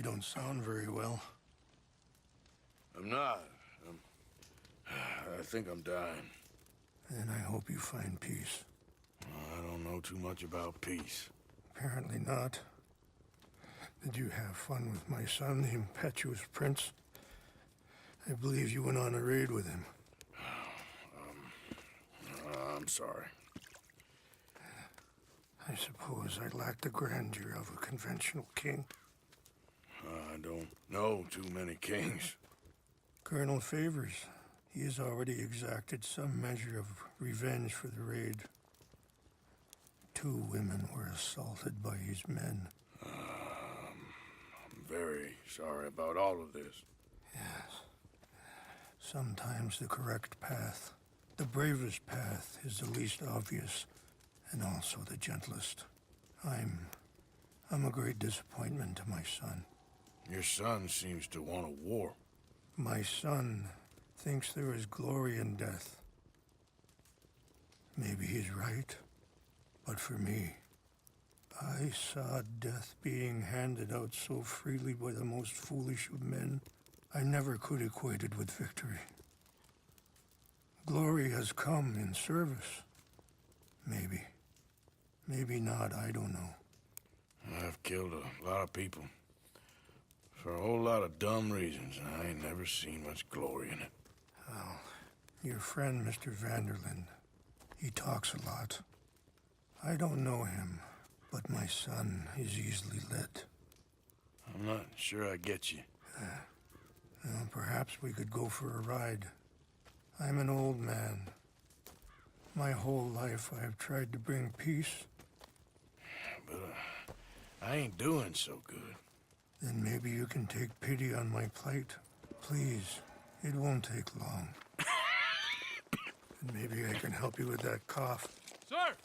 don't sound very well. I'm not. I think I'm dying. Then I hope you find peace. I don't know too much about peace. Apparently not. Did you have fun with my son, the impetuous prince? I believe you went on a raid with him. I'm sorry. I suppose I lack the grandeur of a conventional king. I don't know too many kings. Colonel Favors, he has already exacted some measure of revenge for the raid. 2 women were assaulted by his men. I'm very sorry about all of this. Yes. Sometimes the correct path, the bravest path, is the least obvious, and also the gentlest. I'm a great disappointment to my son. Your son seems to want a war. My son thinks there is glory in death. Maybe he's right, but for me, I saw death being handed out so freely by the most foolish of men, I never could equate it with victory. Glory has come in service. Maybe. Maybe not, I don't know. I've killed a lot of people. For a whole lot of dumb reasons, and I ain't never seen much glory in it. Well, your friend, Mr. Vanderlyn, he talks a lot. I don't know him, but my son is easily led. I'm not sure I get you. Well, perhaps we could go for a ride. I'm an old man. My whole life I have tried to bring peace. But I ain't doing so good. Then maybe you can take pity on my plight. Please, it won't take long. And maybe I can help you with that cough. Sir!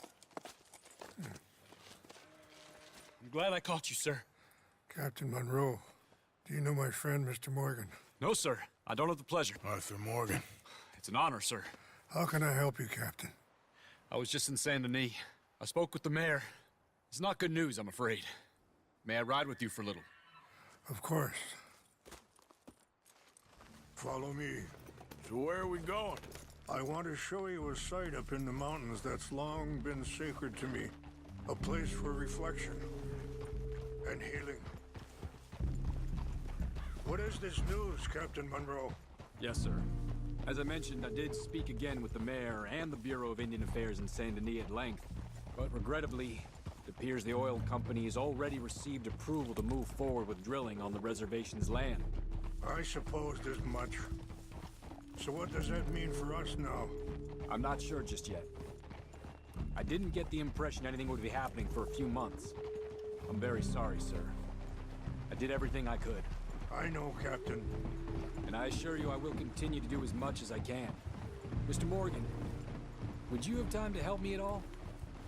I'm glad I caught you, sir. Captain Monroe, do you know my friend, Mr. Morgan? No, sir. I don't have the pleasure. Arthur Morgan. It's an honor, sir. How can I help you, Captain? I was just in Saint Denis. I spoke with the mayor. It's not good news, I'm afraid. May I ride with you for a little? Of course. Follow me. So where are we going? I want to show you a site up in the mountains that's long been sacred to me. A place for reflection and healing. What is this news, Captain Monroe? Yes, sir. As I mentioned, I did speak again with the mayor and the Bureau of Indian Affairs in Saint Denis at length. But regrettably, it appears the oil company has already received approval to move forward with drilling on the reservation's land. I supposed as much. So what does that mean for us now? I'm not sure just yet. I didn't get the impression anything would be happening for a few months. I'm very sorry, sir. I did everything I could. I know, Captain. And I assure you I will continue to do as much as I can. Mr. Morgan, would you have time to help me at all?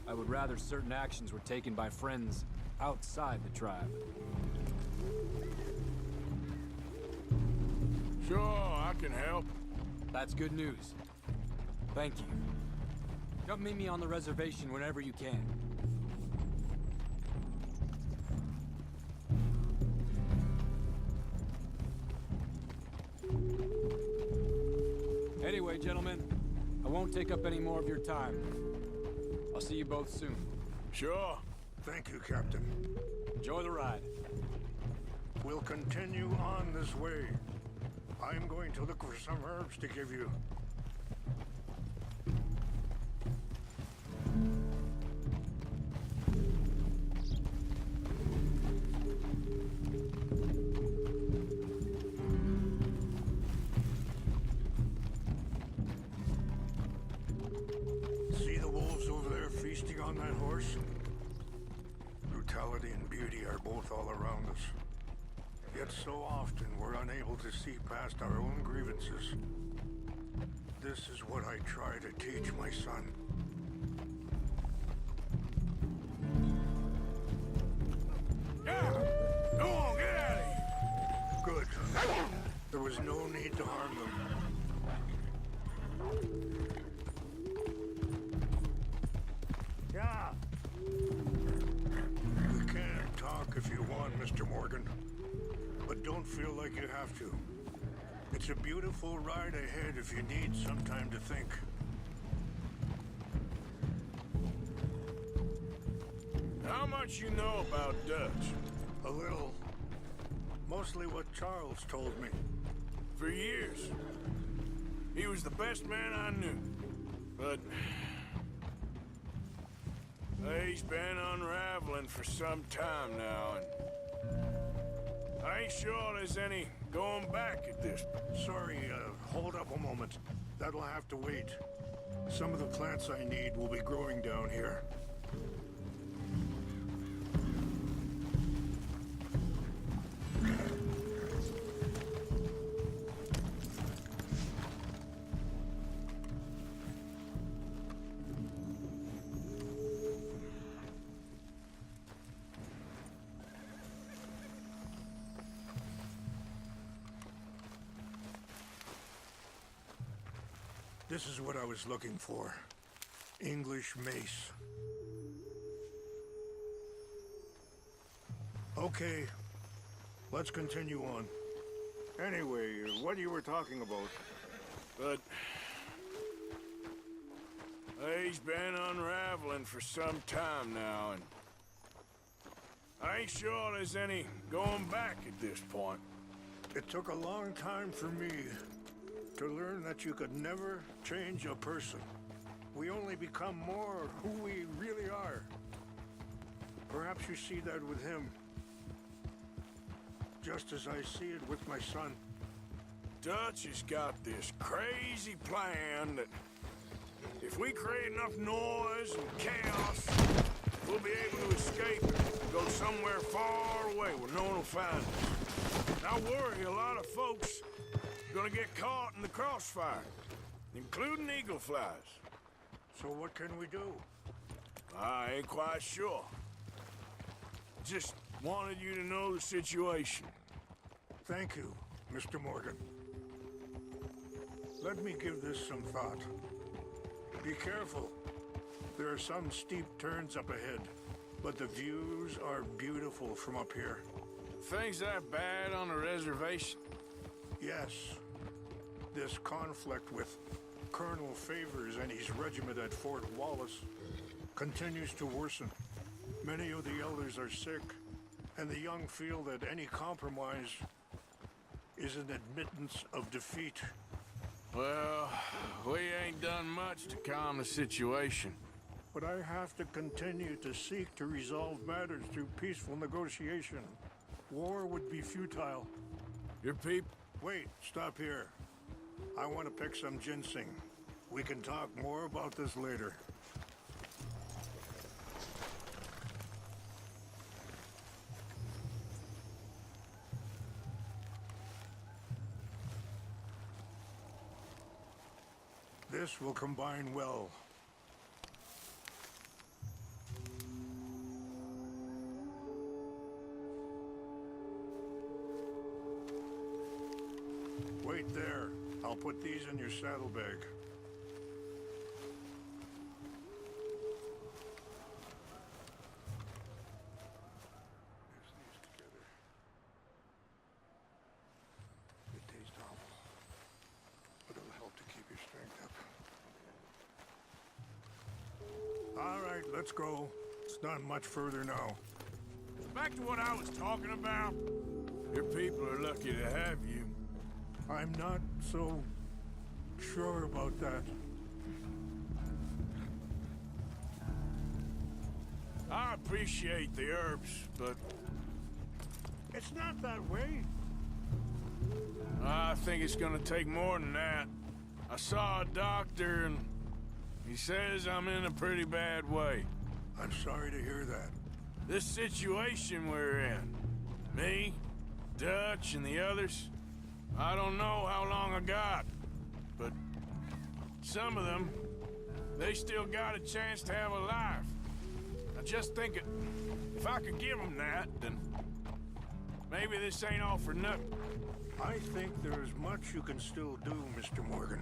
I would rather certain actions were taken by friends outside the tribe. Sure, I can help. That's good news. Thank you. Come meet me on the reservation whenever you can. Anyway, gentlemen, I won't take up any more of your time. I'll see you both soon. Sure. Thank you, Captain. Enjoy the ride. We'll continue on this way. I'm going to look for some herbs to give you. See the wolves over there feasting on that horse? Brutality and beauty are both all around us. Yet so often we're unable to see past our own grievances. This is what I try to teach my son. Yeah! Go on, get out of here! Good. There was no need to harm them. Yeah. We can talk if you want, Mr. Morgan. but don't feel like you have to. It's a beautiful ride ahead if you need some time to think. How much you know about Dutch? A little. Mostly what Charles told me. For years. He was the best man I knew. But... he's been unraveling for some time now, and... I ain't sure there's any going back at this. Sorry, hold up a moment. That'll have to wait. Some of the plants I need will be growing down here. This is what I was looking for. English mace. Okay, let's continue on. Anyway, what you were talking about? But... he's been unraveling for some time now, and... I ain't sure there's any going back at this point. It took a long time for me to learn that you could never change a person. We only become more who we really are. Perhaps you see that with him, just as I see it with my son. Dutch has got this crazy plan that if we create enough noise and chaos, we'll be able to escape and go somewhere far away where no one will find us. I worry a lot of folks gonna get caught in the crossfire, including eagle flies. So what can we do? I ain't quite sure. Just wanted you to know the situation. Thank you, Mr. Morgan. Let me give this some thought. Be careful. There are some steep turns up ahead, but the views are beautiful from up here. Things that bad on the reservation? Yes. This conflict with Colonel Favors and his regiment at Fort Wallace continues to worsen. Many of the elders are sick, and the young feel that any compromise is an admittance of defeat. Well, we ain't done much to calm the situation. But I have to continue to seek to resolve matters through peaceful negotiation. War would be futile. Your people... Wait, stop here. I want to pick some ginseng. We can talk more about this later. This will combine well. Wait there. I'll put these in your saddlebag. Mix these together. It tastes awful, but it'll help to keep your strength up. All right, let's go. It's not much further now. Back to what I was talking about. Your people are lucky to have you. I'm not so sure about that. I appreciate the herbs, but It's not that way. I think it's gonna take more than that. I saw a doctor and he says I'm in a pretty bad way. I'm sorry to hear that. This situation we're in, me, Dutch, and the others, I don't know how long I got, but some of them, they still got a chance to have a life. I just think if I could give them that, then maybe this ain't all for nothing. I think there is much you can still do, Mr. Morgan.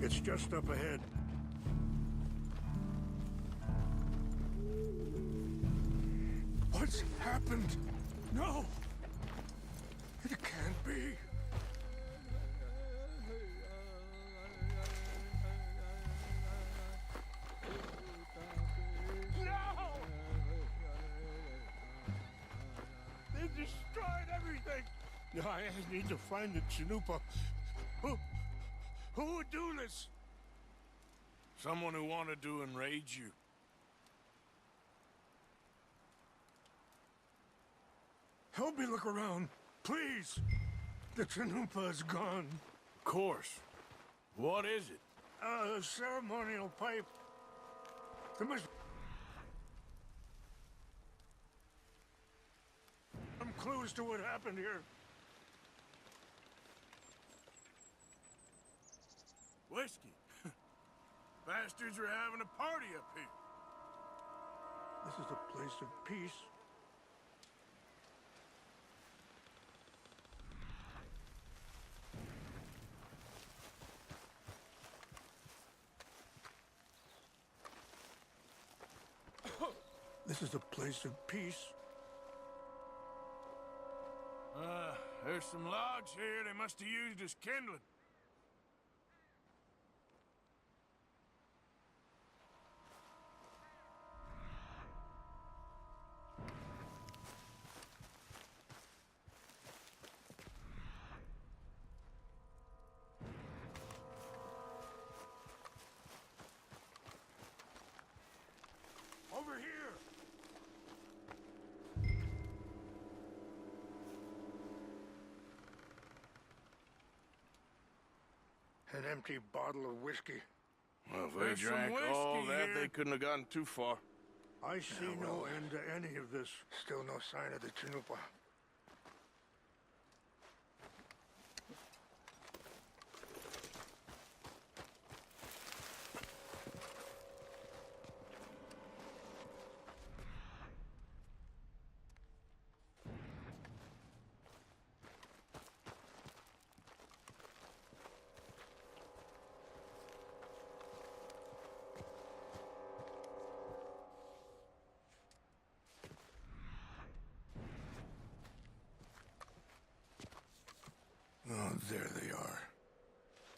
It's just up ahead. What's happened? No! It can't be. No! They destroyed everything! I need to find the Chanupa. Who would do this? Someone who wanted to enrage you. Help me look around, please. The Chanupa is gone. Of course. What is it? A ceremonial pipe. There must be some clues to what happened here. Whiskey. Bastards are having a party up here. This is a place of peace. This is a place of peace. There's some logs here they must have used as kindling. Over here! An empty bottle of whiskey. Well, if There's they some drank all whiskey that, here. they couldn't have gotten too far. I see no end to any of this. Still no sign of the Chanupa. Oh, there they are.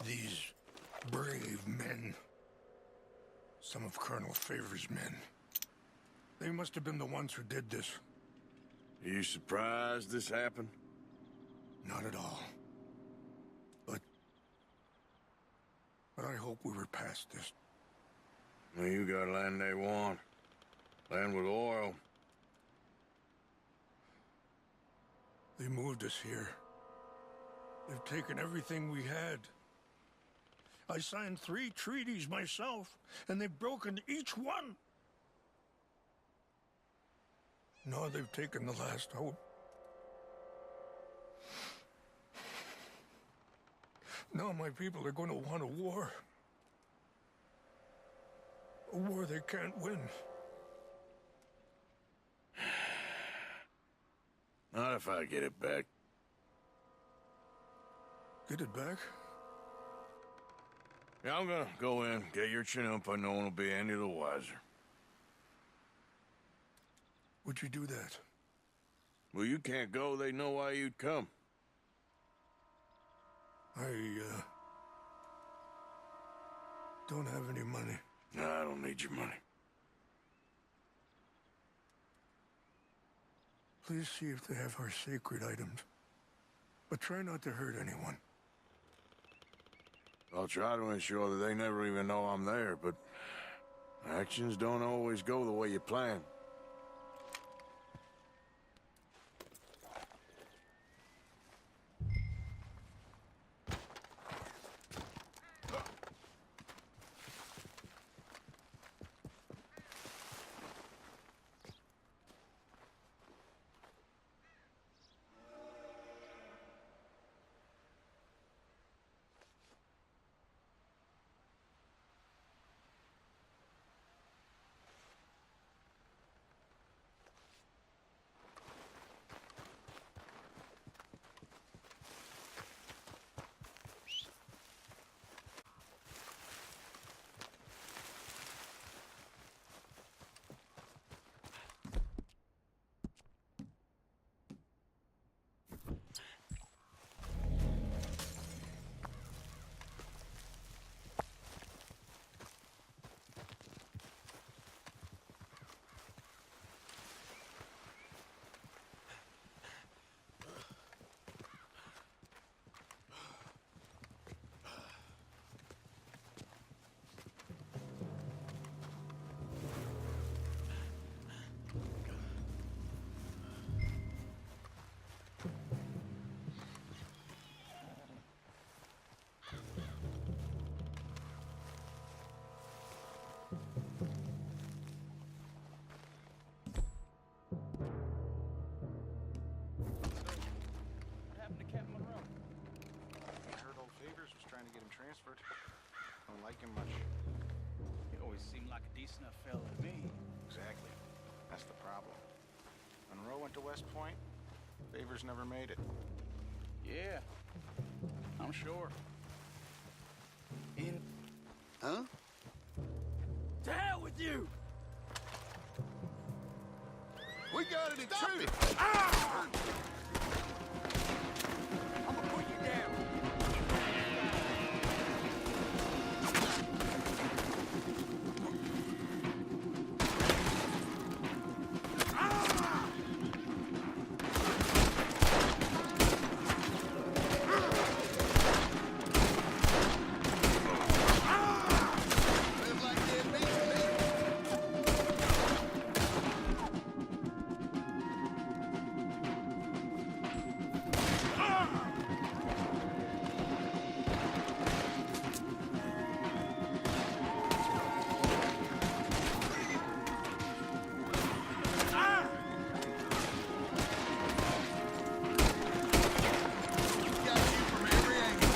These brave men. Some of Colonel Favor's men. They must have been the ones who did this. Are you surprised this happened? Not at all. But I hope we were past this. Well, you got land they want. Land with oil. They moved us here. They've taken everything we had. I signed 3 treaties myself, and they've broken each one. Now they've taken the last hope. Now my people are going to want a war. A war they can't win. Not if I get it back. Get it back? Yeah, I'm gonna go in, get your Chanupa. No one will be any the wiser. Would you do that? Well, you can't go. They know why you'd come. I don't have any money. No, I don't need your money. Please see if they have our sacred items. But try not to hurt anyone. I'll try to ensure that they never even know I'm there, but actions don't always go the way you plan. Beresford. Don't like him much. He always seemed like a decent enough fella to me. Exactly. That's the problem. Monroe went to West Point. Favors never made it. Yeah, I'm sure. Huh? To hell with you! We got it Stop too. it! I'm gonna put you down. Live like that beast, man. Got you from every angle.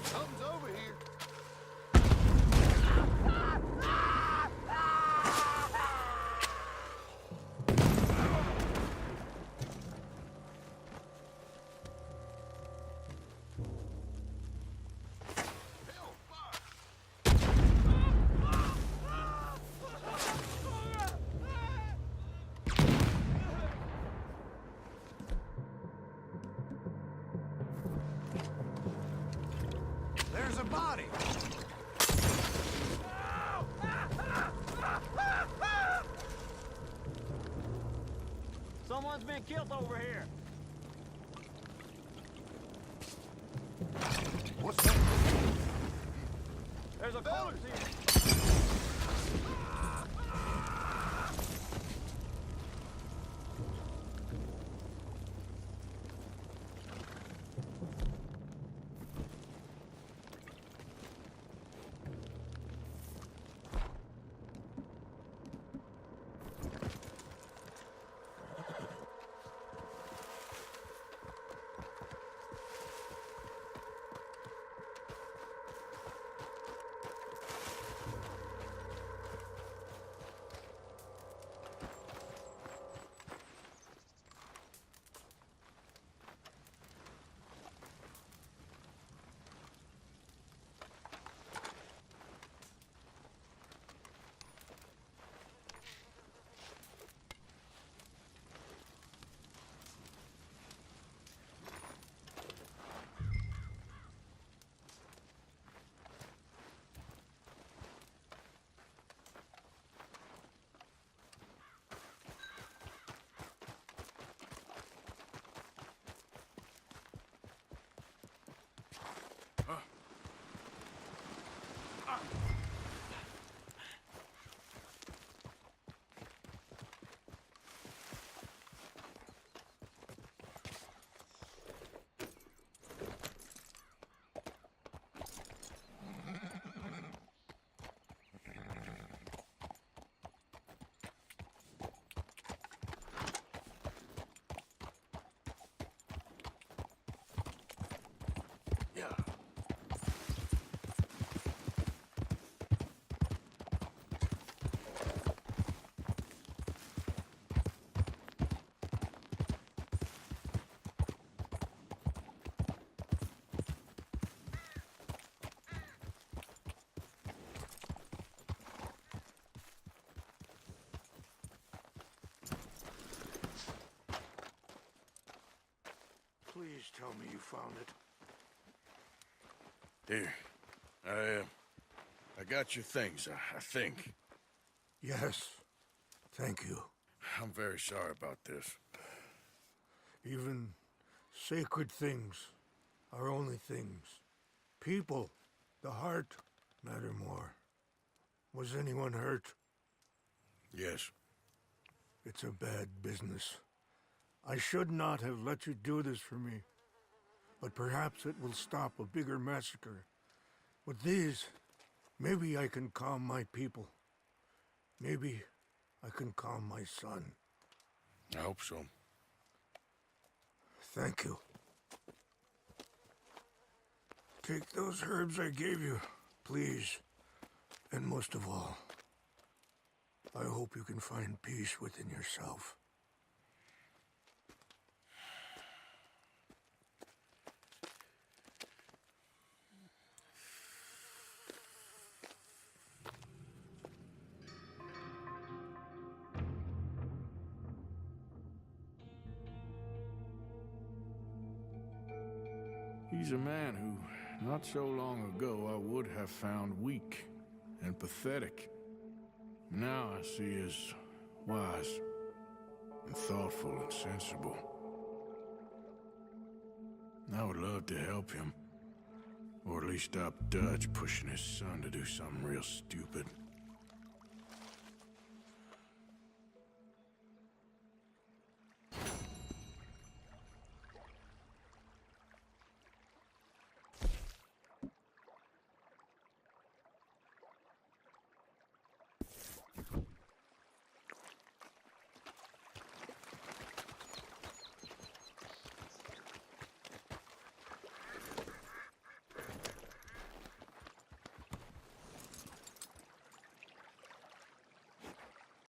Something's over here. Hell, fire! There's a body. Someone's been killed over here. What's that? There's a corpse here. Please tell me you found it. Here. I got your things, I think. Yes. Thank you. I'm very sorry about this. Even sacred things are only things. People, the heart, matter more. Was anyone hurt? Yes. It's a bad business. I should not have let you do this for me. But perhaps it will stop a bigger massacre. With these, maybe I can calm my people. Maybe I can calm my son. I hope so. Thank you. Take those herbs I gave you, please. And most of all, I hope you can find peace within yourself. He's a man who, not so long ago, I would have found weak and pathetic. Now I see as wise and thoughtful and sensible. I would love to help him, or at least stop Dutch pushing his son to do something real stupid.